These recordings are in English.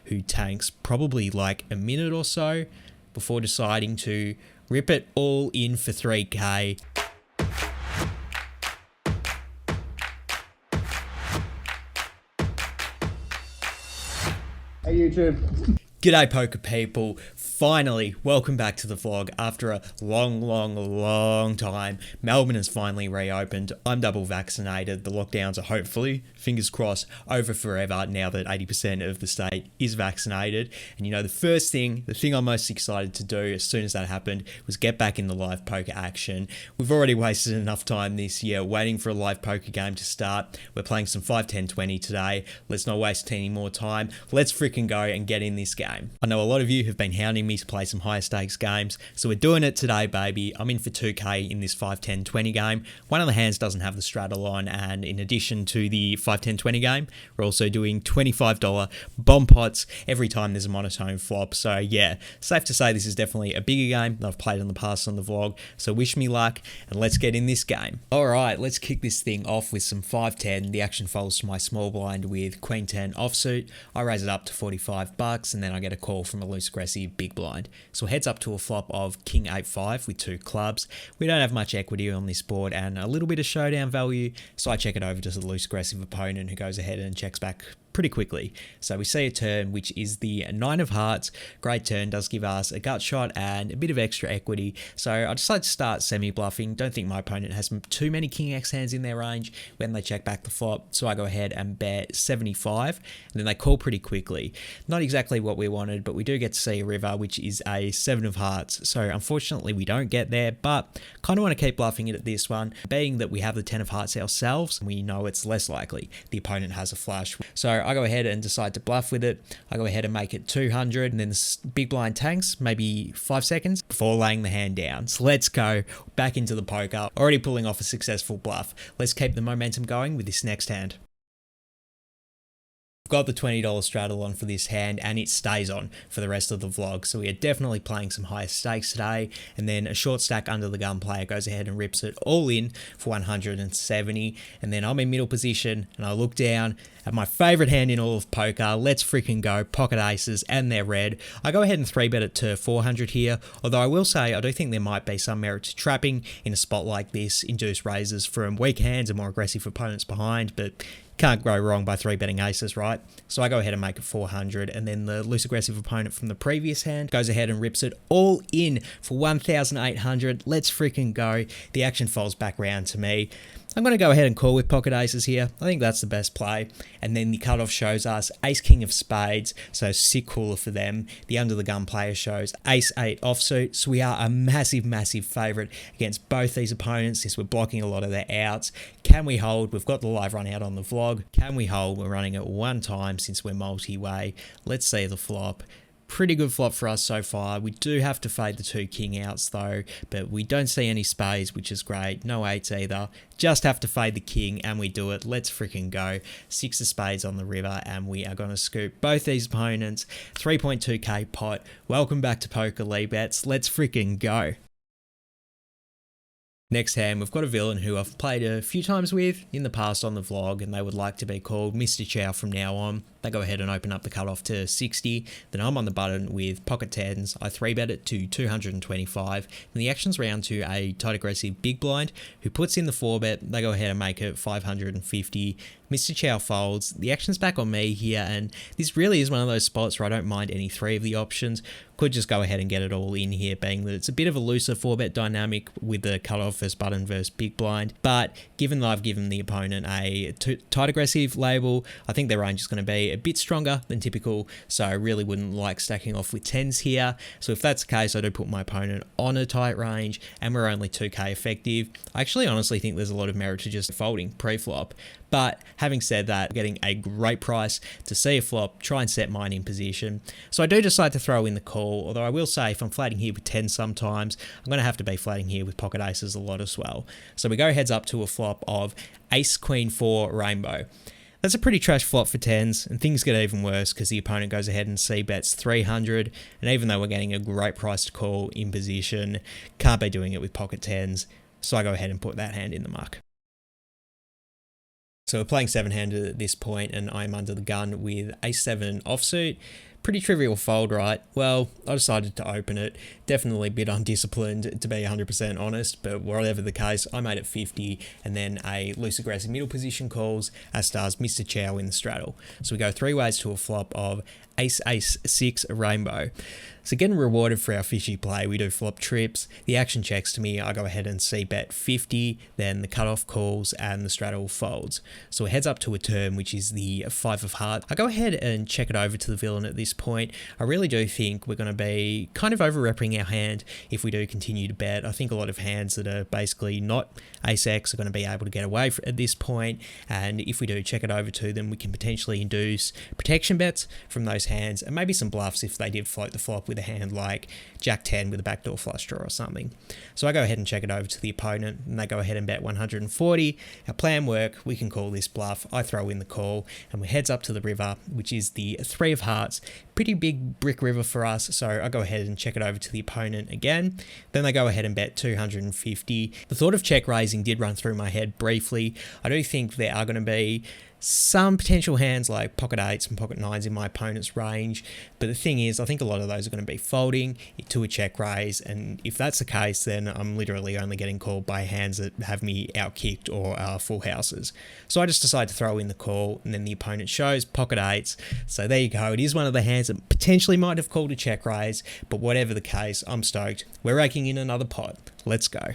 who tanks probably like a minute or so before deciding to rip it all in for 3k. Hey YouTube. G'day poker people, finally welcome back to the vlog after a long time. Melbourne has finally reopened. I'm double vaccinated. The lockdowns are hopefully, fingers crossed, over forever now that 80% of the state is vaccinated. And you know, the thing I'm most excited to do as soon as that happened was get back in the live poker action. We've already wasted enough time this year waiting for a live poker game to start. We're playing some 5, 10, 20 today. Let's not waste any more time. Let's freaking go and get in this game. I know a lot of you have been hounding me to play some higher stakes games, so we're doing it today, baby. I'm in for 2k in this 5, 10, 20 game. One of the hands doesn't have the straddle on, and in addition to the 5, 10, 20 game, we're also doing $25 bomb pots every time there's a monotone flop. So yeah, safe to say this is definitely a bigger game than I've played in the past on the vlog, so wish me luck, and let's get in this game. Alright, let's kick this thing off with some 5, 10. The action folds to my small blind with Queen 10 offsuit. I raise it up to 45 bucks, and then I get a call from a loose aggressive big blind. So heads up to a flop of King 8-5 with 2 clubs. We don't have much equity on this board and a little bit of showdown value, so I check it over to the loose aggressive opponent who goes ahead and checks back pretty quickly. So we see a turn which is the 9 of hearts. Great turn, does give us a gut shot and a bit of extra equity. So I decide to start semi-bluffing. Don't think my opponent has too many King X hands in their range when they check back the flop. So I go ahead and bet 75 and then they call pretty quickly. Not exactly what we wanted, but we do get to see a river which is a 7 of hearts. So unfortunately we don't get there, but kind of want to keep bluffing it at this one. Being that we have the 10 of hearts ourselves, we know it's less likely the opponent has a flush. So I go ahead and decide to bluff with it. I go ahead and make it 200, and then the big blind tanks maybe 5 seconds before laying the hand down. So let's go back into the poker. Already pulling off a successful bluff. Let's keep the momentum going with this next hand. Got the $20 straddle on for this hand, and it stays on for the rest of the vlog, so we are definitely playing some higher stakes today. And then a short stack under the gun player goes ahead and rips it all in for 170, and then I'm in middle position and I look down at my favorite hand in all of poker. Let's freaking go, pocket aces, and they're red. I go ahead and 3-bet it to 400 here, although I will say I do think there might be some merit to trapping in a spot like this, induce raises from weak hands and more aggressive opponents behind, but can't go wrong by 3-betting aces, right? So I go ahead and make it 400, and then the loose aggressive opponent from the previous hand goes ahead and rips it all in for 1,800. Let's freaking go. The action folds back round to me. I'm going to go ahead and call with pocket aces here. I think that's the best play. And then the cutoff shows us ace king of spades, so sick cooler for them. The under the gun player shows ace 8 offsuit, so we are a massive favourite against both these opponents since we're blocking a lot of their outs. Can we hold? We've got the live run out on the vlog. Can we hold? We're running it one time since we're multi-way. Let's see the flop. Pretty good flop for us so far. We do have to fade the 2 king outs though, but we don't see any spades, which is great. No 8s either. Just have to fade the king, and we do it. Let's freaking go. 6 of spades on the river, and we are going to scoop both these opponents. 3.2k pot. Welcome back to Poker Lee Bets. Let's freaking go. Next hand, we've got a villain who I've played a few times with in the past on the vlog, and they would like to be called Mr. Chow from now on. They go ahead and open up the cutoff to 60. Then I'm on the button with pocket 10s. I 3-bet it to 225. And the action's round to a tight aggressive big blind who puts in the 4-bet. They go ahead and make it 550. Mr. Chow folds. The action's back on me here, and this really is one of those spots where I don't mind any 3 of the options. Could just go ahead and get it all in here, being that it's a bit of a looser 4-bet dynamic with the cutoff versus button versus big blind. But given that I've given the opponent a tight aggressive label, I think their range is going to be a bit stronger than typical, so I really wouldn't like stacking off with 10s here. So if that's the case, I do put my opponent on a tight range, and we're only 2k effective. I actually honestly think there's a lot of merit to just folding pre-flop. But having said that, getting a great price to see a flop, try and set mine in position. So I do decide to throw in the call, although I will say if I'm flatting here with 10 sometimes, I'm going to have to be flatting here with pocket aces a lot as well. So we go heads up to a flop of ace queen 4 rainbow. That's a pretty trash flop for 10s, and things get even worse because the opponent goes ahead and c-bets 300, and even though we're getting a great price to call in position, can't be doing it with pocket 10s, so I go ahead and put that hand in the muck. So we're playing 7-handed at this point, and I'm under the gun with ace-7 offsuit. Pretty trivial fold, right? Well, I decided to open it. Definitely a bit undisciplined, to be 100% honest, but whatever the case, I made it 50, and then a loose aggressive middle position calls, as does Mr. Chow in the straddle. So we go 3 ways to a flop of ace-6 rainbow. So getting rewarded for our fishy play, we do flop trips. The action checks to me, I go ahead and c-bet 50, then the cutoff calls and the straddle folds. So it heads up to a turn, which is the 5 of hearts. I go ahead and check it over to the villain at this point. I really do think we're going to be kind of over-repping our hand if we do continue to bet. I think a lot of hands that are basically not ace-x are going to be able to get away at this point, and if we do check it over to them, we can potentially induce protection bets from those hands, and maybe some bluffs if they did float the flop with a hand like Jack 10 with a backdoor flush draw or something. So I go ahead and check it over to the opponent, and they go ahead and bet 140. Our plan work, we can call this bluff. I throw in the call, and we heads up to the river, which is the 3 of hearts. Pretty big brick river for us, so I go ahead and check it over to the opponent again. Then they go ahead and bet 250. The thought of check raising did run through my head briefly. I do think there are going to be some potential hands like pocket 8s and pocket 9s in my opponent's range, but the thing is, I think a lot of those are going to be folding to a check raise, and if that's the case, then I'm literally only getting called by hands that have me outkicked or are full houses. So I just decide to throw in the call, and then the opponent shows pocket 8s. So there you go. It is one of the hands that potentially might have called a check raise, but whatever the case, I'm stoked. We're raking in another pot. Let's go.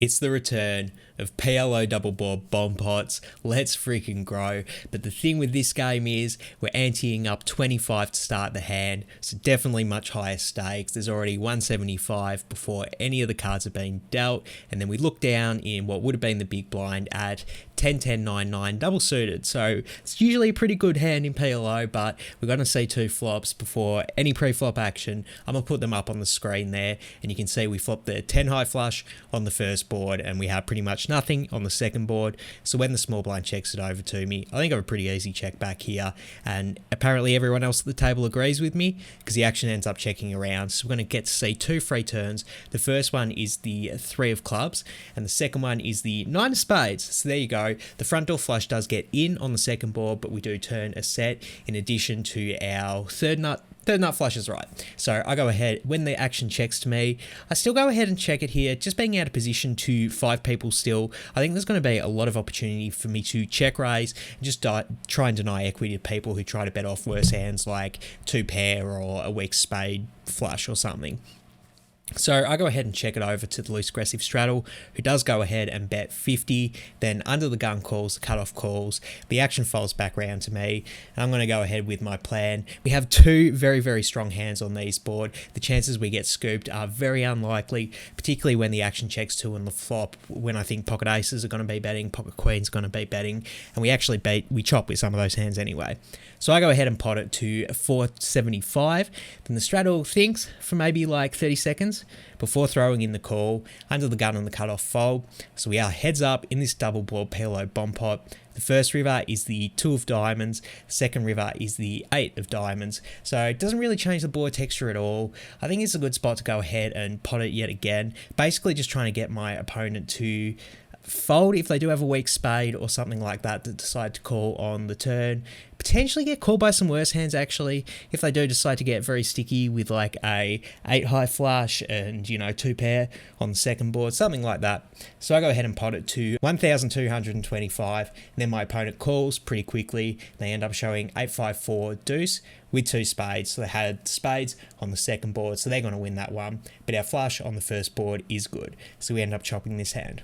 It's the return of PLO double board bomb pots. Let's freaking grow. But the thing with this game is we're anteing up 25 to start the hand, so definitely much higher stakes. There's already 175 before any of the cards have been dealt, and then we look down in what would have been the big blind at 10, 10, 9, 9 double suited. So it's usually a pretty good hand in PLO, but we're going to see 2 flops before any pre-flop action. I'm going to put them up on the screen there, and you can see we flop the 10 high flush on the first board, and we have pretty much nothing on the second board. So when the small blind checks it over to me, I think I have a pretty easy check back here, and apparently everyone else at the table agrees with me because the action ends up checking around. So we're going to get to see 2 free turns. The first one is the 3 of clubs, and the second one is the 9 of spades. So there you go. The front door flush does get in on the second board, but we do turn a set in addition to our third nut flush is right. So I go ahead, when the action checks to me, I still go ahead and check it here, just being out of position to 5 people still. I think there's going to be a lot of opportunity for me to check raise and just try and deny equity to people who try to bet off worse hands like 2 pair or a weak spade flush or something. So I go ahead and check it over to the loose aggressive straddle, who does go ahead and bet 50, then under the gun calls, the cutoff calls, the action folds back round to me, and I'm going to go ahead with my plan. We have 2 very, very strong hands on these board. The chances we get scooped are very unlikely, particularly when the action checks 2 on the flop, when I think pocket aces are going to be betting, pocket queens are going to be betting, and we chop with some of those hands anyway. So I go ahead and pot it to 475, then the straddle thinks for maybe like 30 seconds before throwing in the call, under the gun on the cutoff fold. So we are heads up in this double board PLO bomb pot. The first river is the 2 of diamonds, the second river is the 8 of diamonds. So it doesn't really change the board texture at all. I think it's a good spot to go ahead and pot it yet again. Basically just trying to get my opponent to fold if they do have a weak spade or something like that decide to call on the turn. Potentially get called by some worse hands actually if they do decide to get very sticky with like a 8 high flush and 2 pair on the second board, something like that. So I go ahead and pot it to 1,225, and then my opponent calls pretty quickly. They end up showing 8-5-4 deuce with 2 spades. So they had spades on the second board, so they're going to win that one, but our flush on the first board is good, so we end up chopping this hand.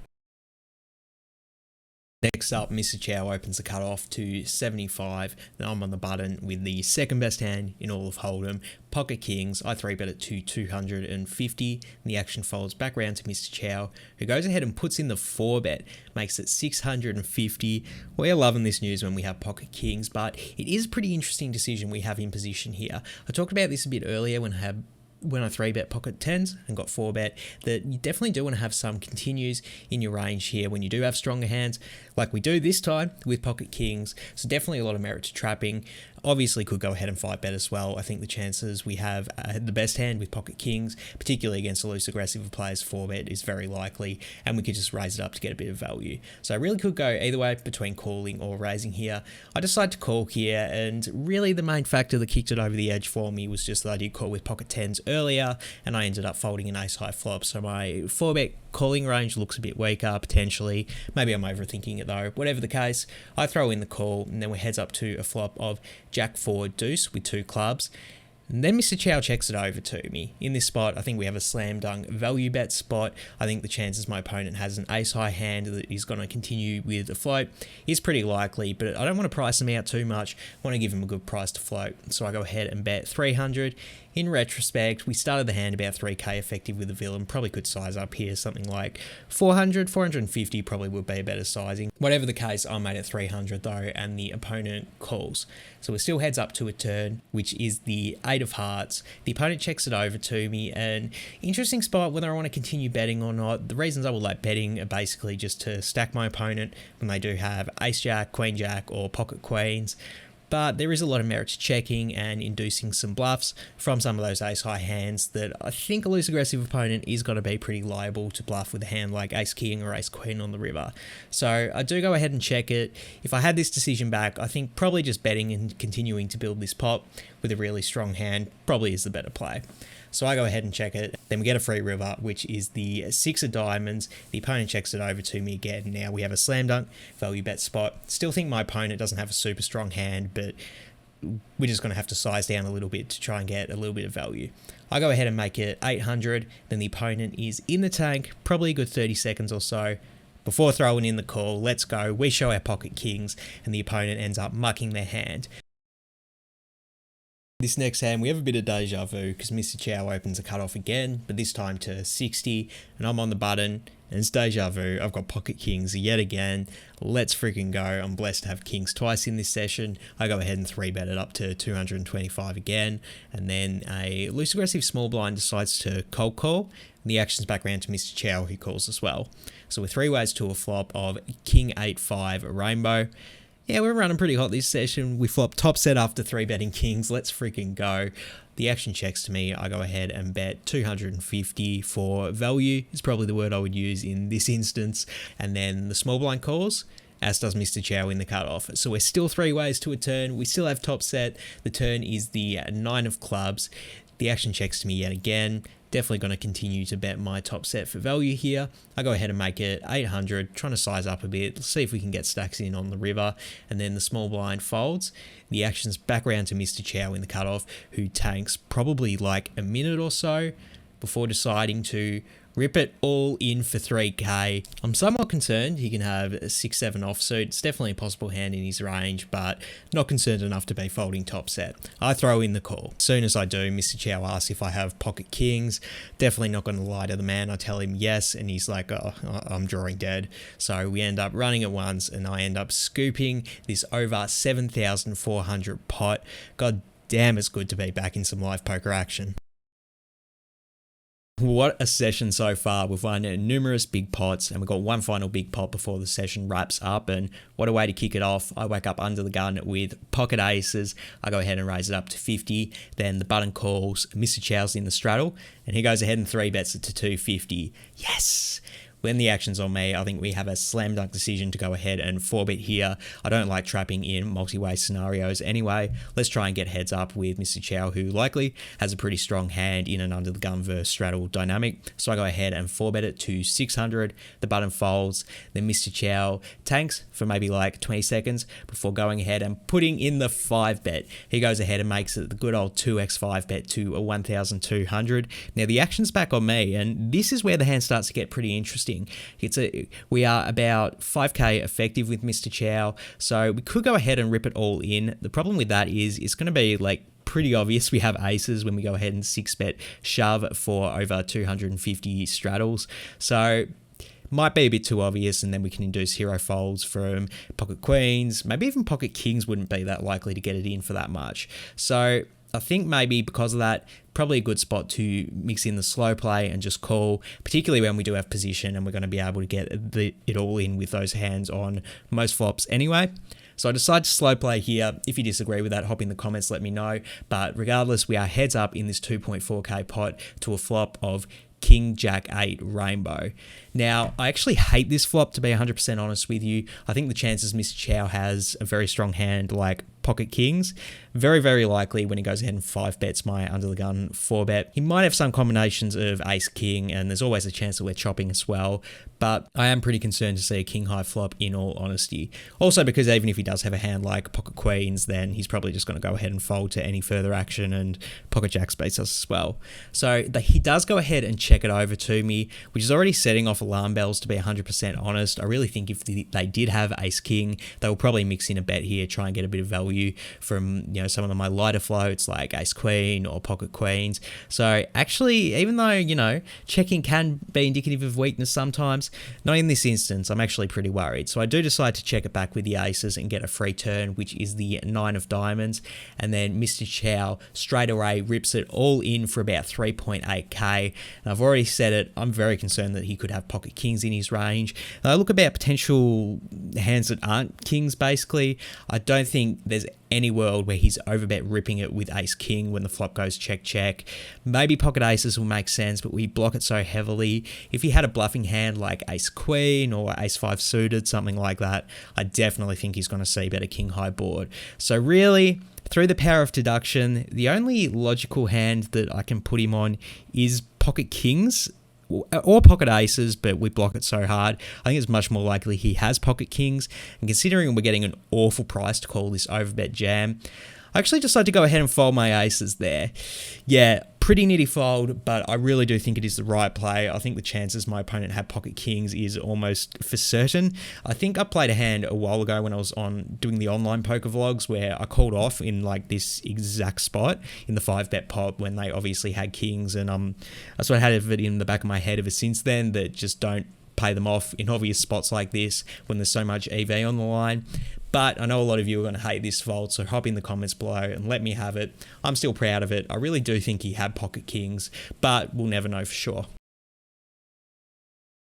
Next up, Mr. Chow opens the cutoff to 75. Now I'm on the button with the second best hand in all of Hold'em, pocket kings. I 3-bet it to 250, and the action folds back round to Mr. Chow, who goes ahead and puts in the 4-bet, makes it 650. We're loving this news when we have pocket kings, but it is a pretty interesting decision we have in position here. I talked about this a bit earlier when I had when I 3-bet pocket 10s and got 4-bet, that you definitely do want to have some continues in your range here when you do have stronger hands, like we do this time with pocket kings. So definitely a lot of merit to trapping. Obviously could go ahead and 5-bet as well. I think the chances we have the best hand with pocket kings, particularly against a loose aggressive players 4-bet, is very likely, and we could just raise it up to get a bit of value. So I really could go either way between calling or raising here. I decided to call here, and really the main factor that kicked it over the edge for me was just that I did call with pocket 10s earlier, and I ended up folding an ace high flop. So my 4-bet calling range looks a bit weaker potentially. Maybe I'm overthinking it though. Whatever the case, I throw in the call, and then we heads up to a flop of Jack 4 deuce with 2 clubs. And then Mr. Chow checks it over to me. In this spot, I think we have a slam dunk value bet spot. I think the chances my opponent has an ace high hand that he's going to continue with a float is pretty likely, but I don't want to price him out too much. I want to give him a good price to float. So I go ahead and bet 300. In retrospect, we started the hand about 3k effective with the villain. Probably could size up here, something like 400, 450 probably would be a better sizing. Whatever the case, I made it 300 though, and the opponent calls. So we're still heads up to a turn, which is the 8 of hearts. The opponent checks it over to me, and interesting spot whether I want to continue betting or not. The reasons I will like betting are basically just to stack my opponent when they do have ace jack, queen jack, or pocket queens. But there is a lot of merit to checking and inducing some bluffs from some of those ace high hands that I think a loose aggressive opponent is going to be pretty liable to bluff with a hand like ace king or ace queen on the river. So I do go ahead and check it. If I had this decision back, I think probably just betting and continuing to build this pot with a really strong hand probably is the better play. So I go ahead and check it. Then we get a free river, which is the 6 of diamonds. The opponent checks it over to me again. Now we have a slam dunk value bet spot. Still think my opponent doesn't have a super strong hand, but we're just going to have to size down a little bit to try and get a little bit of value. I go ahead and make it 800. Then the opponent is in the tank, probably a good 30 seconds or so. Before throwing in the call, let's go. We show our pocket kings, and the opponent ends up mucking their hand. This next hand, we have a bit of deja vu because Mr. Chow opens a cutoff again, but this time to 60, and I'm on the button, and it's deja vu. I've got pocket kings yet again. Let's freaking go. I'm blessed to have kings twice in this session. I go ahead and 3-bet it up to 225 again, and then a loose aggressive small blind decides to cold call, and the action's back around to Mr. Chow, who calls as well. So we're 3 ways to a flop of king 8-5 rainbow. Yeah, we're running pretty hot this session. We flop top set after 3-betting kings. Let's freaking go. The action checks to me. I go ahead and bet 250 for value. Is probably the word I would use in this instance. And then the small blind calls, as does Mr. Chow in the cutoff. So we're still 3 ways to a turn. We still have top set. The turn is the 9 of clubs. The action checks to me yet again. Definitely going to continue to bet my top set for value here. I go ahead and make it 800, trying to size up a bit. Let's see if we can get stacks in on the river. And then the small blind folds. The action's back around to Mr. Chow in the cutoff, who tanks probably like a minute or so before deciding to rip it all in for 3k. I'm somewhat concerned he can have a 6-7 offsuit. It's definitely a possible hand in his range, but not concerned enough to be folding top set. I throw in the call. As soon as I do, Mr. Chow asks if I have pocket kings. Definitely not going to lie to the man. I tell him yes, and he's like, oh, I'm drawing dead. So we end up running at once, and I end up scooping this over 7,400 pot. God damn, it's good to be back in some live poker action. What a session so far. We've won numerous big pots, and we've got one final big pot before the session wraps up, and what a way to kick it off. I wake up under the gun with pocket aces. I go ahead and raise it up to 50. Then the button calls. Mr. Chow's in the straddle, and he goes ahead and 3-bets it to 250. Yes! When the action's on me, I think we have a slam dunk decision to go ahead and 4-bet here. I don't like trapping in multi-way scenarios anyway. Let's try and get heads up with Mr. Chow, who likely has a pretty strong hand in an under the gun versus straddle dynamic. So I go ahead and 4-bet it to 600. The button folds. Then Mr. Chow tanks for maybe like 20 seconds before going ahead and putting in the 5-bet. He goes ahead and makes it the good old 2x 5-bet to a 1,200. Now the action's back on me, and this is where the hand starts to get pretty interesting. We are about 5k effective with Mr. Chow, so we could go ahead and rip it all in. The problem with that is it's going to be like pretty obvious we have aces when we go ahead and 6-bet shove for over 250 straddles. So might be a bit too obvious, and then we can induce hero folds from pocket queens. Maybe even pocket kings wouldn't be that likely to get it in for that much. So I think maybe because of that, probably a good spot to mix in the slow play and just call, particularly when we do have position and we're going to be able to get it all in with those hands on most flops anyway. So I decided to slow play here. If you disagree with that, hop in the comments, let me know. But regardless, we are heads up in this 2.4k pot to a flop of King Jack 8 Rainbow. Now, I actually hate this flop, to be 100% honest with you. I think the chances Mr. Chow has a very strong hand like pocket kings. Very, very likely when he goes ahead and 5-bets my under the gun 4-bet. He might have some combinations of ace king, and there's always a chance that we're chopping as well. But I am pretty concerned to see a king high flop, in all honesty. Also because even if he does have a hand like pocket queens, then he's probably just going to go ahead and fold to any further action, and pocket jacks beats us as well. So he does go ahead and check it over to me, which is already setting off alarm bells, to be 100% honest. I really think if they did have ace king, they will probably mix in a bet here, try and get a bit of value from, you know, some of my lighter floats like ace queen or pocket queens. So actually, even though, you know, checking can be indicative of weakness sometimes, not in this instance, I'm actually pretty worried. So I do decide to check it back with the aces and get a free turn, which is the 9 of diamonds. And then Mr. Chow straight away rips it all in for about 3.8k. And I've already said it, I'm very concerned that he could have pocket kings in his range. And I look about potential hands that aren't kings, basically. I don't think there's any world where he's overbet ripping it with ace king when the flop goes check check. Maybe pocket aces will make sense, but we block it so heavily. If he had a bluffing hand like ace queen or ace 5 suited, something like that, I definitely think he's going to see better king high board. So really, through the power of deduction, the only logical hand that I can put him on is pocket kings or pocket aces, but we block it so hard. I think it's much more likely he has pocket kings, and considering we're getting an awful price to call this overbet jam, I actually decided to go ahead and fold my aces there. Yeah, pretty nitty fold, but I really do think it is the right play. I think the chances my opponent had pocket kings is almost for certain. I think I played a hand a while ago when I was on doing the online poker vlogs where I called off in like this exact spot in the 5-bet pot when they obviously had kings, and I sort of had it in the back of my head ever since then that just don't pay them off in obvious spots like this when there's so much EV on the line. But I know a lot of you are going to hate this fold, so hop in the comments below and let me have it. I'm still proud of it. I really do think he had pocket kings, but we'll never know for sure.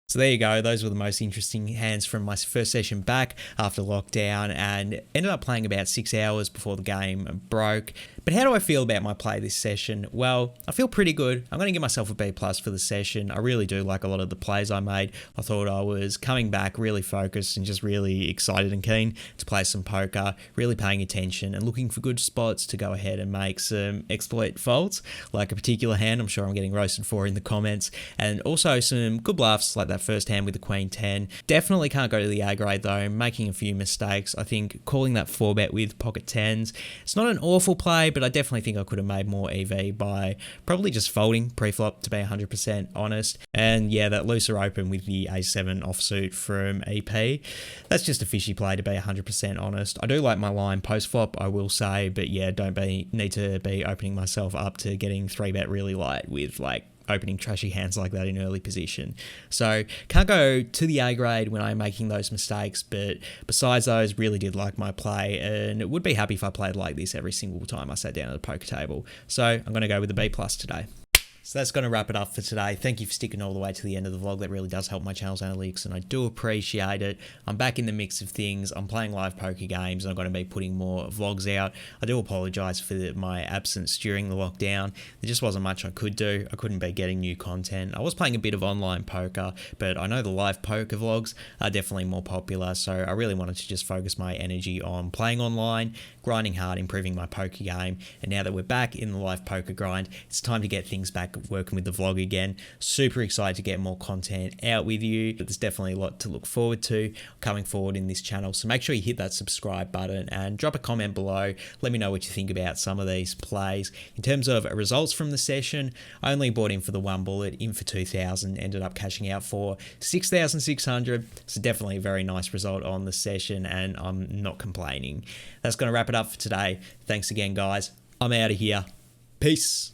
So there you go, those were the most interesting hands from my first session back after lockdown, and ended up playing about 6 hours before the game broke. But how do I feel about my play this session? Well, I feel pretty good. I'm going to give myself a B+ for the session. I really do like a lot of the plays I made. I thought I was coming back really focused and just really excited and keen to play some poker, really paying attention and looking for good spots to go ahead and make some exploit folds, like a particular hand I'm sure I'm getting roasted for in the comments, and also some good bluffs like that first hand with the queen 10. Definitely can't go to the A grade though, making a few mistakes. I think calling that 4-bet with pocket 10s, it's not an awful play, but I definitely think I could have made more EV by probably just folding pre-flop, to be 100% honest. And yeah, that looser open with the A7 offsuit from EP, that's just a fishy play, to be 100% honest. I do like my line post-flop, I will say, but yeah, don't need to be opening myself up to getting 3-bet really light with like opening trashy hands like that in early position. So can't go to the A grade when I'm making those mistakes, but besides those, really did like my play, and would be happy if I played like this every single time I sat down at a poker table. So I'm going to go with a B+ today. So that's going to wrap it up for today. Thank you for sticking all the way to the end of the vlog. That really does help my channel's analytics, and I do appreciate it. I'm back in the mix of things. I'm playing live poker games, and I'm going to be putting more vlogs out. I do apologise for my absence during the lockdown. There just wasn't much I could do. I couldn't be getting new content. I was playing a bit of online poker, but I know the live poker vlogs are definitely more popular, so I really wanted to just focus my energy on playing online, grinding hard, improving my poker game, and now that we're back in the live poker grind, it's time to get things back working with the vlog again. Super excited to get more content out with you, but there's definitely a lot to look forward to coming forward in this channel, so make sure you hit that subscribe button and drop a comment below. Let me know what you think about some of these plays. In terms of results from the session, I only bought in for the one bullet, in for 2,000, ended up cashing out for 6,600, so definitely a very nice result on the session, and I'm not complaining. That's going to wrap it up for today. Thanks again, guys. I'm out of here. Peace.